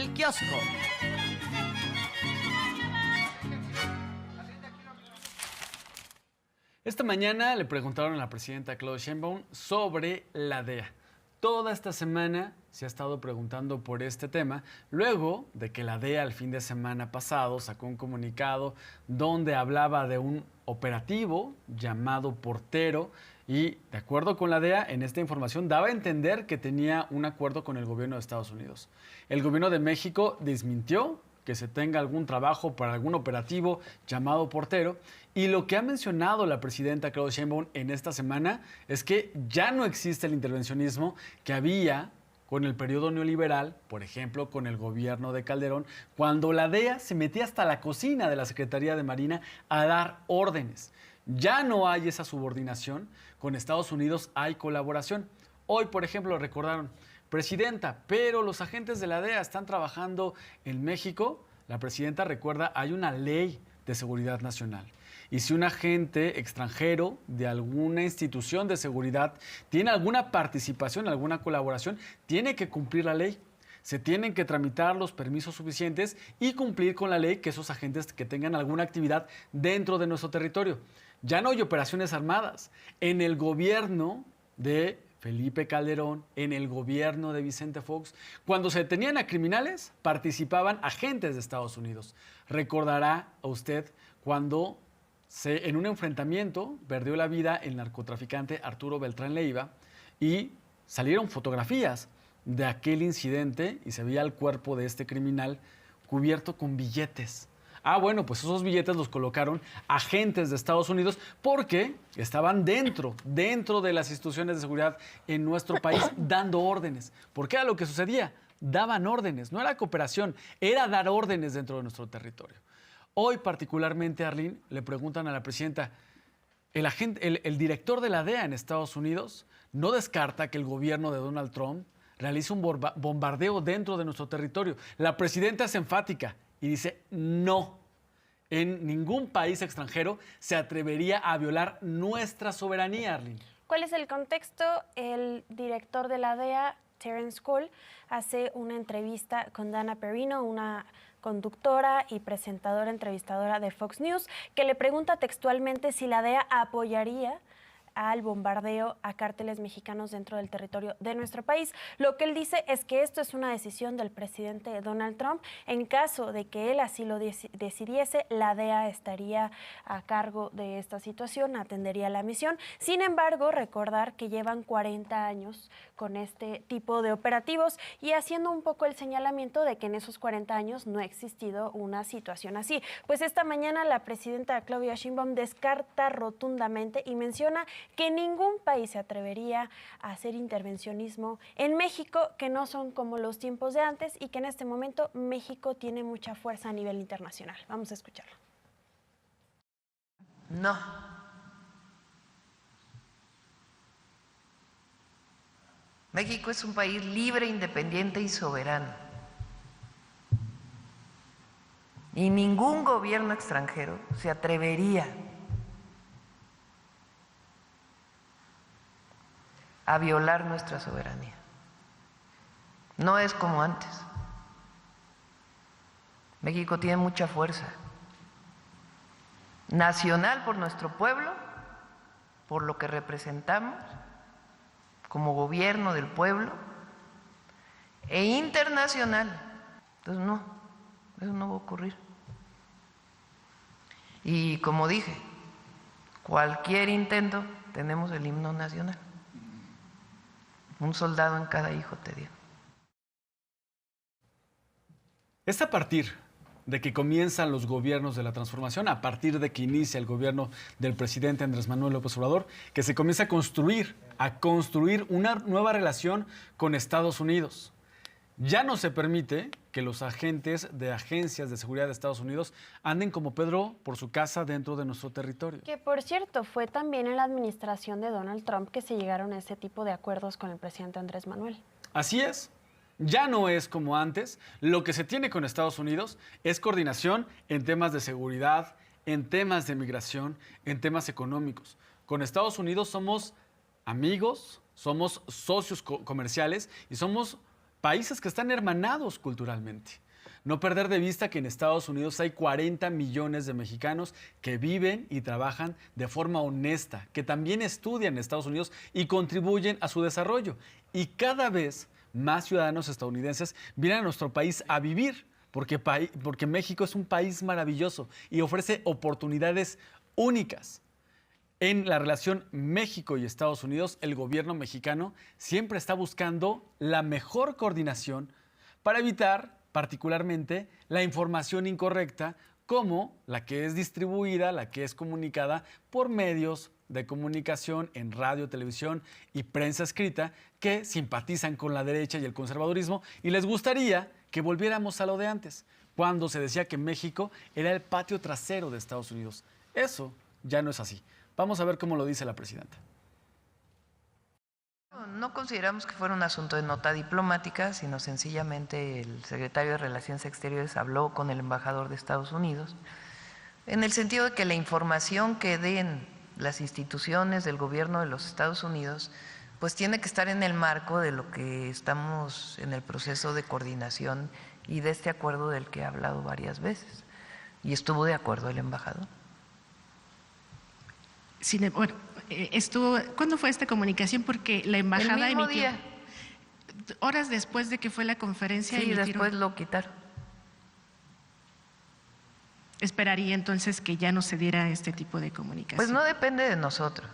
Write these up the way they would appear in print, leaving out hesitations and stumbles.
El Kiosco. Esta mañana le preguntaron a la presidenta Claudia Sheinbaum sobre la DEA. Toda esta semana se ha estado preguntando por este tema, luego de que la DEA el fin de semana pasado sacó un comunicado donde hablaba de un operativo llamado Portero y, de acuerdo con la DEA, en esta información daba a entender que tenía un acuerdo con el gobierno de Estados Unidos. El gobierno de México desmintió que se tenga algún trabajo para algún operativo llamado Portero. Y lo que ha mencionado la presidenta Claudia Sheinbaum en esta semana es que ya no existe el intervencionismo que había con el periodo neoliberal, por ejemplo, con el gobierno de Calderón, cuando la DEA se metía hasta la cocina de la Secretaría de Marina a dar órdenes. Ya no hay esa subordinación, con Estados Unidos hay colaboración. Hoy, por ejemplo, recordaron: presidenta, pero los agentes de la DEA están trabajando en México. La presidenta recuerda, hay una ley de seguridad nacional. Y si un agente extranjero de alguna institución de seguridad tiene alguna participación, alguna colaboración, tiene que cumplir la ley. Se tienen que tramitar los permisos suficientes y cumplir con la ley que esos agentes que tengan alguna actividad dentro de nuestro territorio. Ya no hay operaciones armadas. En el gobierno de Felipe Calderón, en el gobierno de Vicente Fox, cuando se detenían a criminales, participaban agentes de Estados Unidos. Recordará a usted cuando en un enfrentamiento perdió la vida el narcotraficante Arturo Beltrán Leiva y salieron fotografías de aquel incidente y se veía el cuerpo de este criminal cubierto con billetes. Bueno, pues esos billetes los colocaron agentes de Estados Unidos porque estaban dentro de las instituciones de seguridad en nuestro país dando órdenes. ¿Por qué era lo que sucedía? Daban órdenes, no era cooperación, era dar órdenes dentro de nuestro territorio. Hoy particularmente, Arlene, le preguntan a la presidenta, el director de la DEA en Estados Unidos no descarta que el gobierno de Donald Trump realice un bombardeo dentro de nuestro territorio. La presidenta es enfática y dice, no, en ningún país extranjero se atrevería a violar nuestra soberanía, Arlene. ¿Cuál es el contexto? El director de la DEA, Terence Cole, hace una entrevista con Dana Perino, una conductora y presentadora, entrevistadora de Fox News, que le pregunta textualmente si la DEA apoyaría al bombardeo a cárteles mexicanos dentro del territorio de nuestro país. Lo que él dice es que esto es una decisión del presidente Donald Trump. En caso de que él así lo decidiese, la DEA estaría a cargo de esta situación, atendería la misión. Sin embargo, recordar que llevan 40 años con este tipo de operativos y haciendo un poco el señalamiento de que en esos 40 años no ha existido una situación así. Pues esta mañana la presidenta Claudia Sheinbaum descarta rotundamente y menciona que ningún país se atrevería a hacer intervencionismo en México, que no son como los tiempos de antes y que en este momento México tiene mucha fuerza a nivel internacional. Vamos a escucharlo. No. México es un país libre, independiente y soberano. Y ningún gobierno extranjero se atrevería a violar nuestra soberanía. No es como antes. México tiene mucha fuerza nacional por nuestro pueblo, por lo que representamos como gobierno del pueblo, e internacional. Entonces no, eso no va a ocurrir. Y como dije, cualquier intento, tenemos el himno nacional. Un soldado en cada hijo te dio. Es a partir de que comienzan los gobiernos de la transformación, a partir de que inicia el gobierno del presidente Andrés Manuel López Obrador, que se comienza a construir una nueva relación con Estados Unidos. Ya no se permite que los agentes de agencias de seguridad de Estados Unidos anden como Pedro por su casa dentro de nuestro territorio. Que, por cierto, fue también en la administración de Donald Trump que se llegaron a ese tipo de acuerdos con el presidente Andrés Manuel. Así es. Ya no es como antes. Lo que se tiene con Estados Unidos es coordinación en temas de seguridad, en temas de migración, en temas económicos. Con Estados Unidos somos amigos, somos socios comerciales y somos países que están hermanados culturalmente. No perder de vista que en Estados Unidos hay 40 millones de mexicanos que viven y trabajan de forma honesta, que también estudian en Estados Unidos y contribuyen a su desarrollo. Y cada vez más ciudadanos estadounidenses vienen a nuestro país a vivir, porque México es un país maravilloso y ofrece oportunidades únicas. En la relación México y Estados Unidos, el gobierno mexicano siempre está buscando la mejor coordinación para evitar, particularmente, la información incorrecta, como la que es distribuida, la que es comunicada por medios de comunicación en radio, televisión y prensa escrita que simpatizan con la derecha y el conservadurismo y les gustaría que volviéramos a lo de antes, cuando se decía que México era el patio trasero de Estados Unidos. Eso ya no es así. Vamos a ver cómo lo dice la presidenta. No consideramos que fuera un asunto de nota diplomática, sino sencillamente el secretario de Relaciones Exteriores habló con el embajador de Estados Unidos, en el sentido de que la información que den las instituciones del gobierno de los Estados Unidos, pues tiene que estar en el marco de lo que estamos en el proceso de coordinación y de este acuerdo del que he hablado varias veces. Y estuvo de acuerdo el embajador. Sí, bueno, ¿cuándo fue esta comunicación? Porque la embajada el mismo emitió día. Horas después de que fue la conferencia. Sí, después lo quitaron. Esperaría entonces que ya no se diera este tipo de comunicación. Pues no depende de nosotros,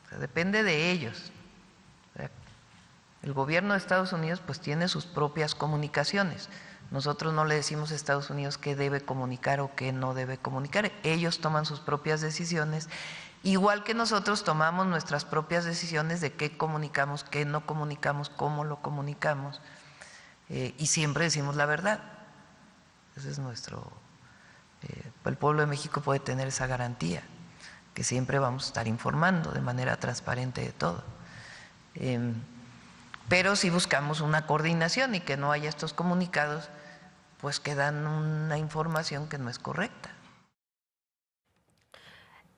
o sea, depende de ellos. O sea, el gobierno de Estados Unidos pues tiene sus propias comunicaciones. Nosotros no le decimos a Estados Unidos qué debe comunicar o qué no debe comunicar. Ellos toman sus propias decisiones. Igual que nosotros tomamos nuestras propias decisiones de qué comunicamos, qué no comunicamos, cómo lo comunicamos, y siempre decimos la verdad. Ese es nuestro… el pueblo de México puede tener esa garantía, que siempre vamos a estar informando de manera transparente de todo. Pero si buscamos una coordinación y que no haya estos comunicados, pues que dan una información que no es correcta.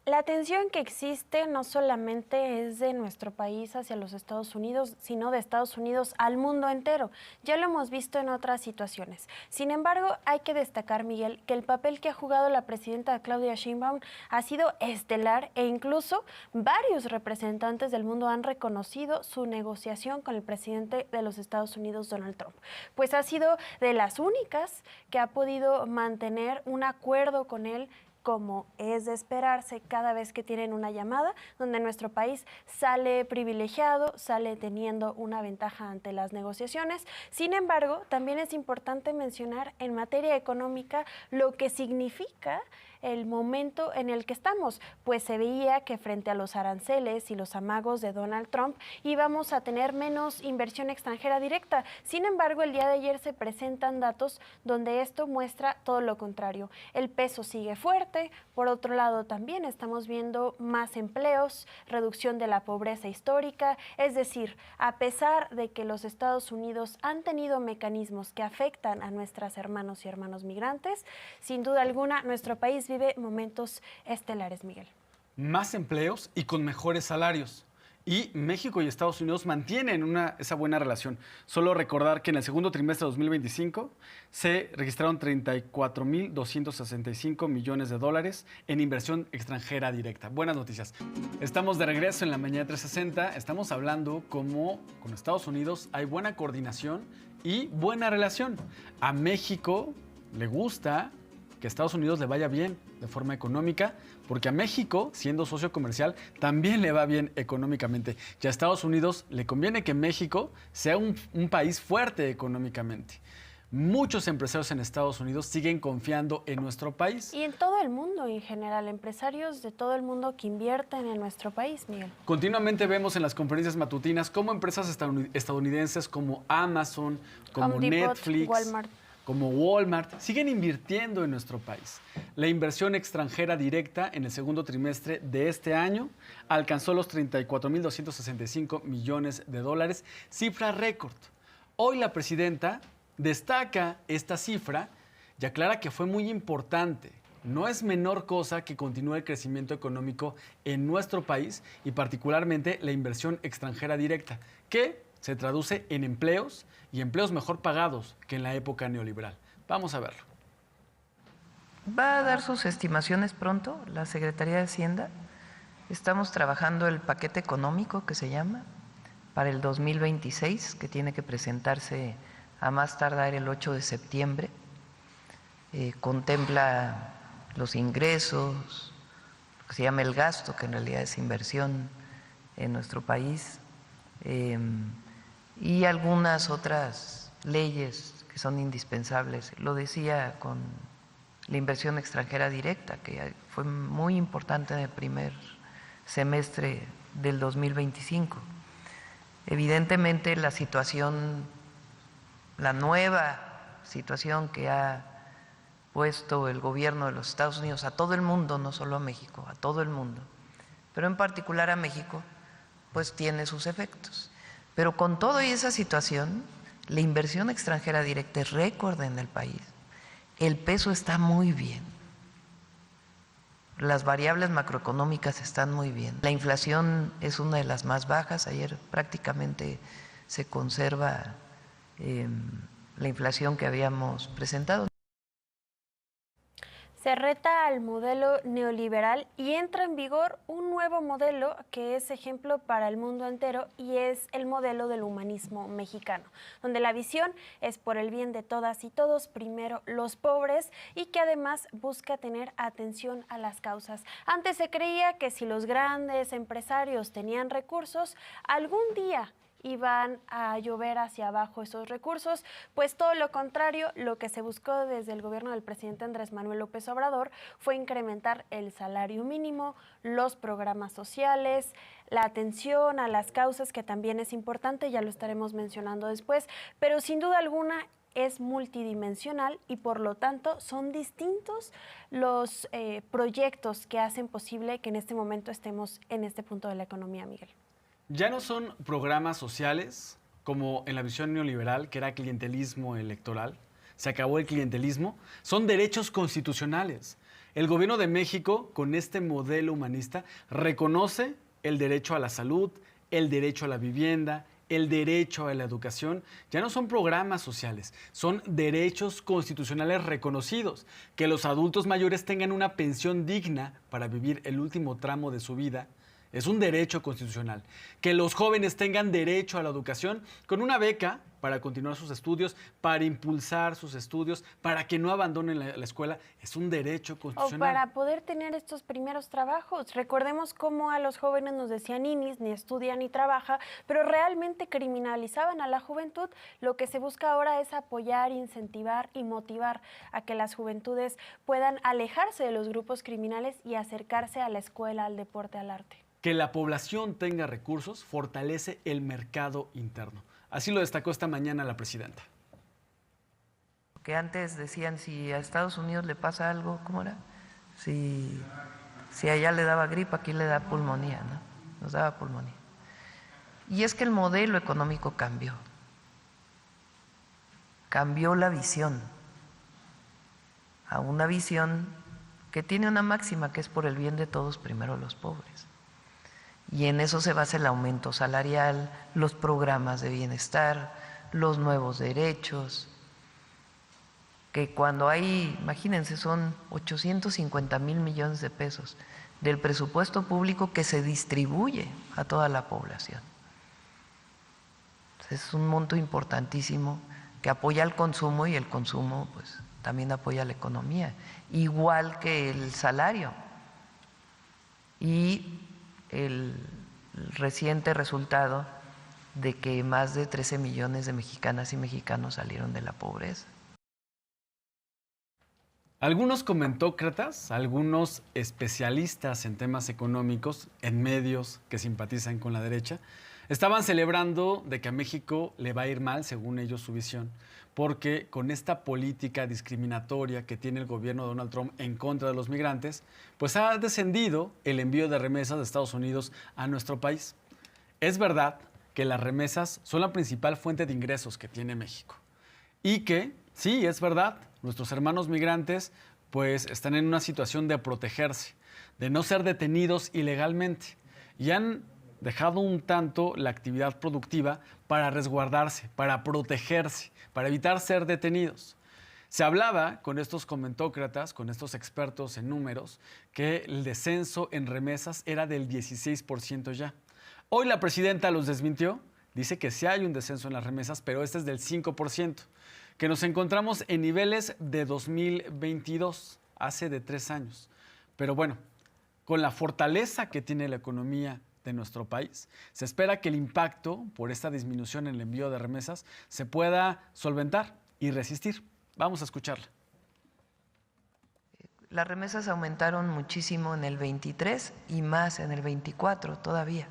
La tensión que existe no solamente es de nuestro país hacia los Estados Unidos, sino de Estados Unidos al mundo entero. Ya lo hemos visto en otras situaciones. Sin embargo, hay que destacar, Miguel, que el papel que ha jugado la presidenta Claudia Sheinbaum ha sido estelar e incluso varios representantes del mundo han reconocido su negociación con el presidente de los Estados Unidos, Donald Trump. Pues ha sido de las únicas que ha podido mantener un acuerdo con él, como es de esperarse cada vez que tienen una llamada, donde nuestro país sale privilegiado, sale teniendo una ventaja ante las negociaciones. Sin embargo, también es importante mencionar en materia económica lo que significa el momento en el que estamos, pues se veía que frente a los aranceles y los amagos de Donald Trump íbamos a tener menos inversión extranjera directa. Sin embargo, el día de ayer se presentan datos donde esto muestra todo lo contrario. El peso sigue fuerte, por otro lado también estamos viendo más empleos, reducción de la pobreza histórica, es decir, a pesar de que los Estados Unidos han tenido mecanismos que afectan a nuestros hermanos y hermanas migrantes, sin duda alguna nuestro país vive momentos estelares, Miguel. Más empleos y con mejores salarios. Y México y Estados Unidos mantienen esa buena relación. Solo recordar que en el segundo trimestre de 2025 se registraron 34.265 millones de dólares en inversión extranjera directa. Buenas noticias. Estamos de regreso en la Mañana 360. Estamos hablando cómo con Estados Unidos hay buena coordinación y buena relación. A México le gusta que a Estados Unidos le vaya bien de forma económica, porque a México, siendo socio comercial, también le va bien económicamente. Y a Estados Unidos le conviene que México sea un país fuerte económicamente. Muchos empresarios en Estados Unidos siguen confiando en nuestro país. Y en todo el mundo en general, empresarios de todo el mundo que invierten en nuestro país, Miguel. Continuamente vemos en las conferencias matutinas cómo empresas estadounidenses como Amazon, como Home Depot, Netflix, Walmart, como Walmart, siguen invirtiendo en nuestro país. La inversión extranjera directa en el segundo trimestre de este año alcanzó los 34.265 millones de dólares, cifra récord. Hoy la presidenta destaca esta cifra y aclara que fue muy importante. No es menor cosa que continúe el crecimiento económico en nuestro país y particularmente la inversión extranjera directa, que se traduce en empleos y empleos mejor pagados que en la época neoliberal. Vamos a verlo. Va a dar sus estimaciones pronto la Secretaría de Hacienda. Estamos trabajando el paquete económico que se llama para el 2026, que tiene que presentarse a más tardar el 8 de septiembre. Contempla los ingresos, lo que se llama el gasto, que en realidad es inversión en nuestro país, y algunas otras leyes que son indispensables. Lo decía con la inversión extranjera directa, que fue muy importante en el primer semestre del 2025. Evidentemente la situación, la nueva situación que ha puesto el gobierno de los Estados Unidos a todo el mundo, no solo a México, a todo el mundo, pero en particular a México, pues tiene sus efectos. Pero con toda esa situación, la inversión extranjera directa es récord en el país. El peso está muy bien. Las variables macroeconómicas están muy bien. La inflación es una de las más bajas. Ayer prácticamente se conserva la inflación que habíamos presentado. Se reta al modelo neoliberal y entra en vigor un nuevo modelo que es ejemplo para el mundo entero y es el modelo del humanismo mexicano, donde la visión es por el bien de todas y todos, primero los pobres, y que además busca tener atención a las causas. Antes se creía que si los grandes empresarios tenían recursos, algún día iban a llover hacia abajo esos recursos, pues todo lo contrario, lo que se buscó desde el gobierno del presidente Andrés Manuel López Obrador fue incrementar el salario mínimo, los programas sociales, la atención a las causas, que también es importante, ya lo estaremos mencionando después, pero sin duda alguna es multidimensional y por lo tanto son distintos los proyectos que hacen posible que en este momento estemos en este punto de la economía, Miguel. Ya no son programas sociales como en la visión neoliberal, que era clientelismo electoral. Se acabó el clientelismo. Son derechos constitucionales. El gobierno de México, con este modelo humanista, reconoce el derecho a la salud, el derecho a la vivienda, el derecho a la educación. Ya no son programas sociales, son derechos constitucionales reconocidos. Que los adultos mayores tengan una pensión digna para vivir el último tramo de su vida es un derecho constitucional. Que los jóvenes tengan derecho a la educación con una beca para continuar sus estudios, para impulsar sus estudios, para que no abandonen la escuela, es un derecho constitucional. O para poder tener estos primeros trabajos. Recordemos cómo a los jóvenes nos decían ninis, ni estudia ni trabaja, pero realmente criminalizaban a la juventud. Lo que se busca ahora es apoyar, incentivar y motivar a que las juventudes puedan alejarse de los grupos criminales y acercarse a la escuela, al deporte, al arte. Que la población tenga recursos fortalece el mercado interno. Así lo destacó esta mañana la presidenta. Que antes decían, si a Estados Unidos le pasa algo, ¿cómo era? Si allá le daba gripa, aquí le da pulmonía, ¿no? Nos daba pulmonía. Y es que el modelo económico cambió. Cambió la visión a una visión que tiene una máxima, que es por el bien de todos, primero los pobres. Y en eso se basa el aumento salarial, los programas de bienestar, los nuevos derechos, que cuando hay, imagínense, son 850,000 millones de pesos del presupuesto público que se distribuye a toda la población. Entonces, es un monto importantísimo que apoya al consumo y el consumo pues también apoya la economía, igual que el salario. Y el reciente resultado de que más de 13 millones de mexicanas y mexicanos salieron de la pobreza. Algunos comentócratas, algunos especialistas en temas económicos, en medios que simpatizan con la derecha, estaban celebrando de que a México le va a ir mal, según ellos su visión, porque con esta política discriminatoria que tiene el gobierno de Donald Trump en contra de los migrantes, pues ha descendido el envío de remesas de Estados Unidos a nuestro país. Es verdad que las remesas son la principal fuente de ingresos que tiene México y que, sí, es verdad, nuestros hermanos migrantes pues están en una situación de protegerse, de no ser detenidos ilegalmente y han dejado un tanto la actividad productiva para resguardarse, para protegerse, para evitar ser detenidos. Se hablaba con estos comentócratas, con estos expertos en números, que el descenso en remesas era del 16% ya. Hoy la presidenta los desmintió, dice que sí hay un descenso en las remesas, pero este es del 5%, que nos encontramos en niveles de 2022, hace de 3 años. Pero bueno, con la fortaleza que tiene la economía de nuestro país, se espera que el impacto por esta disminución en el envío de remesas se pueda solventar y resistir. Vamos a escucharla. Las remesas aumentaron muchísimo en el 23 y más en el 24 todavía.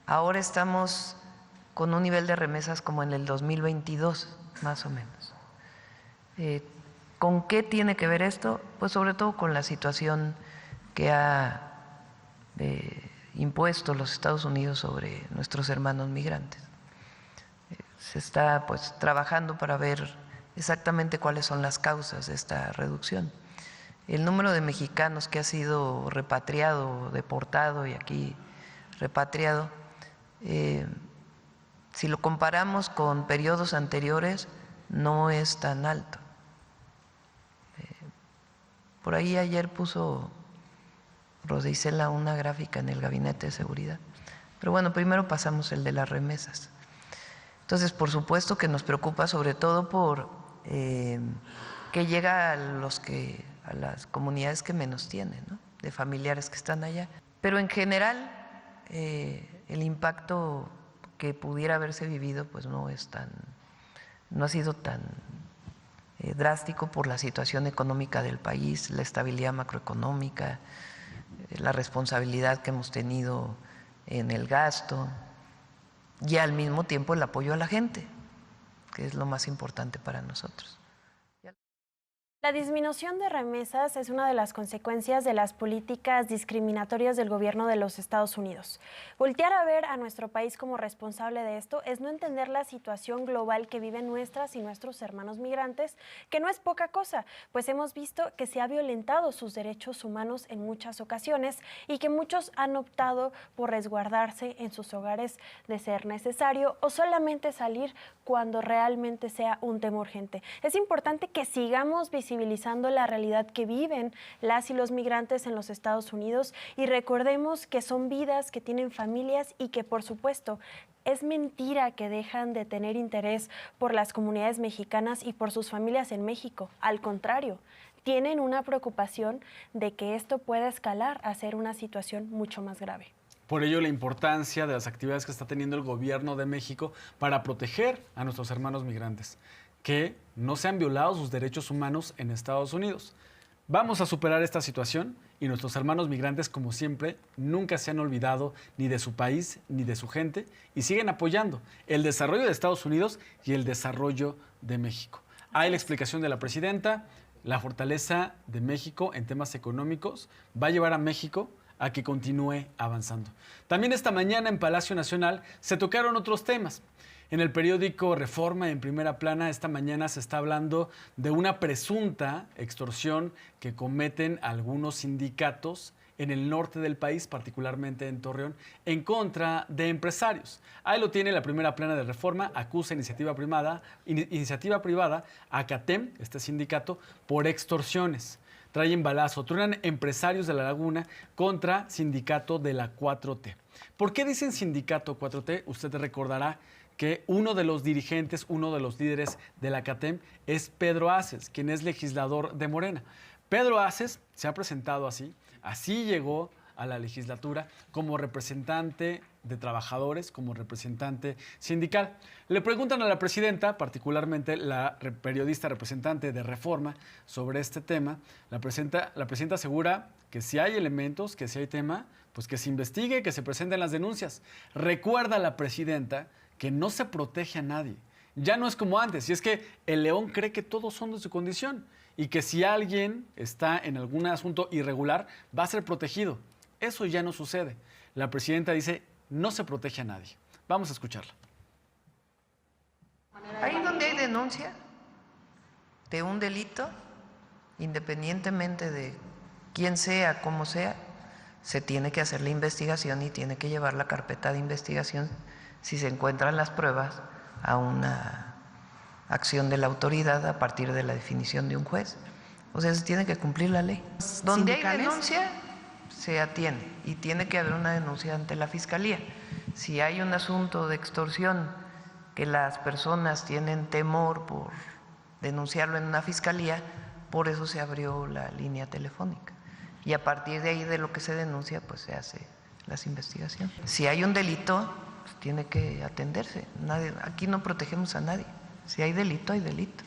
Ahora estamos con un nivel de remesas como en el 2022, más o menos. ¿Con qué tiene que ver esto? Pues sobre todo con la situación que ha impuesto los Estados Unidos sobre nuestros hermanos migrantes. Se está pues trabajando para ver exactamente cuáles son las causas de esta reducción. El número de mexicanos que ha sido repatriado, deportado y aquí repatriado, si lo comparamos con periodos anteriores, no es tan alto. Por ahí ayer puso Rosa Isela una gráfica en el Gabinete de Seguridad. Pero bueno, primero pasamos el de las remesas. Entonces, por supuesto que nos preocupa sobre todo por que llega a las comunidades que menos tienen, ¿no? De familiares que están allá. Pero en general, el impacto que pudiera haberse vivido, pues no ha sido tan drástico por la situación económica del país, la estabilidad macroeconómica, la responsabilidad que hemos tenido en el gasto y al mismo tiempo el apoyo a la gente, que es lo más importante para nosotros. La disminución de remesas es una de las consecuencias de las políticas discriminatorias del gobierno de los Estados Unidos. Voltear a ver a nuestro país como responsable de esto es no entender la situación global que viven nuestras y nuestros hermanos migrantes, que no es poca cosa, pues hemos visto que se ha violentado sus derechos humanos en muchas ocasiones y que muchos han optado por resguardarse en sus hogares de ser necesario o solamente salir cuando realmente sea un tema urgente. Es importante que sigamos visibilizando la realidad que viven las y los migrantes en los Estados Unidos y recordemos que son vidas que tienen familias y que, por supuesto, es mentira que dejan de tener interés por las comunidades mexicanas y por sus familias en México. Al contrario, tienen una preocupación de que esto pueda escalar a ser una situación mucho más grave. Por ello, la importancia de las actividades que está teniendo el gobierno de México para proteger a nuestros hermanos migrantes, que no se han violado sus derechos humanos en Estados Unidos. Vamos a superar esta situación y nuestros hermanos migrantes, como siempre, nunca se han olvidado ni de su país ni de su gente y siguen apoyando el desarrollo de Estados Unidos y el desarrollo de México. Hay la explicación de la presidenta, la fortaleza de México en temas económicos va a llevar a México a que continúe avanzando. También esta mañana en Palacio Nacional se tocaron otros temas. En el periódico Reforma, en primera plana, esta mañana se está hablando de una presunta extorsión que cometen algunos sindicatos en el norte del país, particularmente en Torreón, en contra de empresarios. Ahí lo tiene la primera plana de Reforma, acusa iniciativa privada a CATEM, este sindicato, por extorsiones. Traen balazo, truenan empresarios de La Laguna contra sindicato de la 4T. ¿Por qué dicen sindicato 4T? Usted recordará que uno de los dirigentes, uno de los líderes de la CATEM es Pedro Aces, quien es legislador de Morena. Pedro Aces se ha presentado así llegó a la legislatura como representante de trabajadores, como representante sindical. Le preguntan a la presidenta, particularmente la periodista representante de Reforma, sobre este tema. La presidenta asegura que si hay elementos, que si hay tema, pues que se investigue, que se presenten las denuncias. Recuerda a la presidenta que no se protege a nadie. Ya no es como antes, y es que el león cree que todos son de su condición y que si alguien está en algún asunto irregular, va a ser protegido. Eso ya no sucede. La presidenta dice, no se protege a nadie. Vamos a escucharla. Ahí donde hay denuncia de un delito, independientemente de quién sea, cómo sea, se tiene que hacer la investigación y tiene que llevar la carpeta de investigación, si se encuentran las pruebas, a una acción de la autoridad a partir de la definición de un juez. O sea, se tiene que cumplir la ley. Donde hay denuncia, se atiende y tiene que haber una denuncia ante la Fiscalía. Si hay un asunto de extorsión que las personas tienen temor por denunciarlo en una fiscalía, por eso se abrió la línea telefónica. Y a partir de ahí, de lo que se denuncia, pues se hace las investigaciones. Si hay un delito, pues tiene que atenderse. Aquí no protegemos a nadie. Si hay delito, hay delito.